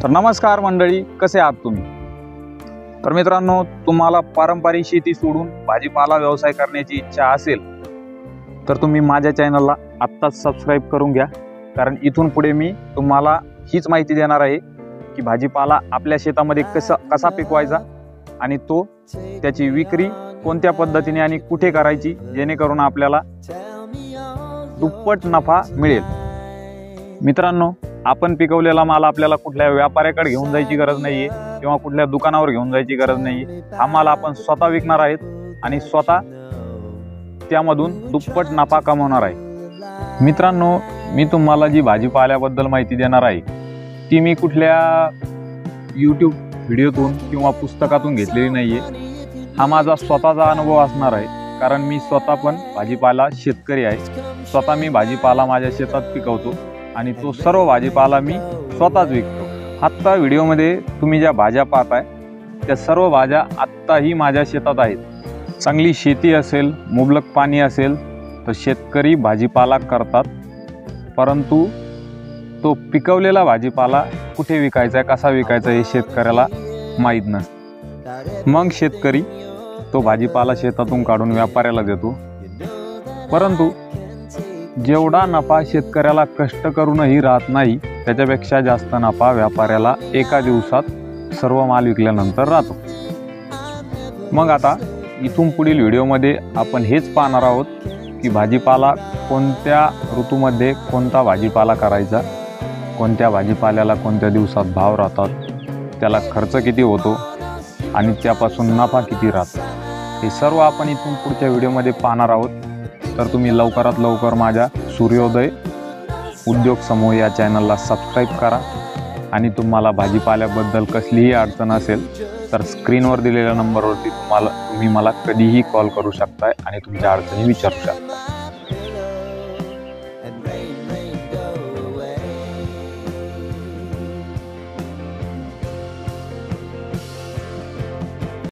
तर नमस्कार मंडळी, कसे आहात तुम्ही? तर मित्रांनो, तुम्हाला पारंपरिक शेती सोडून भाजीपाला व्यवसाय करण्याची इच्छा असेल तर तुम्ही माझ्या चॅनलला आत्ताच सबस्क्राईब करून घ्या, कारण इथून पुढे मी तुम्हाला हीच माहिती देणार आहे की भाजीपाला आपल्या शेतामध्ये कसा पिकवायचा आणि त्याची विक्री कोणत्या पद्धतीने आणि कुठे करायची, जेणेकरून आपल्याला दुप्पट नफा मिळेल। मित्रांनो, आपण पिकवलेला माल आपल्याला कुठल्या व्यापाऱ्याकडे घेऊन जायची गरज नाहीये किंवा कुठल्या दुकानावर घेऊन जायची गरज नाहीये। हा माल आपण स्वतः विकणार आहेत आणि स्वतः त्यामधून दुप्पट नफा कमवणार आहे। मित्रांनो, मी तुम्हाला जी भाजीपाल्याबद्दल माहिती देणार आहे ती मी कुठल्या YouTube व्हिडिओतून किंवा पुस्तकातून घेतलेली नाहीये। हा माझा स्वतःचा अनुभव असणार आहे, कारण मी स्वतः पण भाजीपाला शेतकरी आहे। स्वतः मी भाजीपाला माझ्या शेतात पिकवतो आणि तो सर्व भाजीपाला मी स्वतःच विकतो। आत्ता व्हिडिओमध्ये तुम्ही ज्या भाज्या पाहताय त्या सर्व भाज्या आत्ताही माझ्या शेतात आहेत। चांगली शेती असेल, मुबलक पाणी असेल तर शेतकरी भाजीपाला करतात, परंतु तो पिकवलेला भाजीपाला कुठे विकायचा, कसा विकायचा हे शेतकऱ्याला माहीत नसतं। मग शेतकरी तो भाजीपाला शेतातून काढून व्यापाऱ्याला देतो, परंतु जेवढा नफा शेतकऱ्याला कष्ट करूनही राहत नाही त्याच्यापेक्षा जास्त नफा व्यापाऱ्याला एका दिवसात सर्व माल विकल्यानंतर राहतो। मग आता इथून पुढील व्हिडिओमध्ये आपण हेच पाहणार आहोत की भाजीपाला कोणत्या ऋतूमध्ये कोणता भाजीपाला करायचा, कोणत्या भाजीपाल्याला कोणत्या दिवसात भाव राहतात, त्याला खर्च किती होतो आणि त्यापासून नफा किती राहतो, हे सर्व आपण इथून पुढच्या व्हिडिओमध्ये पाहणार आहोत। तर तुम्ही लवकरात लवकर माझ्या सूर्योदय उद्योग समूह या चॅनलला सबस्क्राईब करा आणि तुम्हाला भाजीपाल्याबद्दल कसलीही अडचण असेल तर स्क्रीनवर दिलेल्या नंबरवरती तुम्ही मला कधीही कॉल करू शकताय आणि तुमच्या अडचणी विचारू शकता।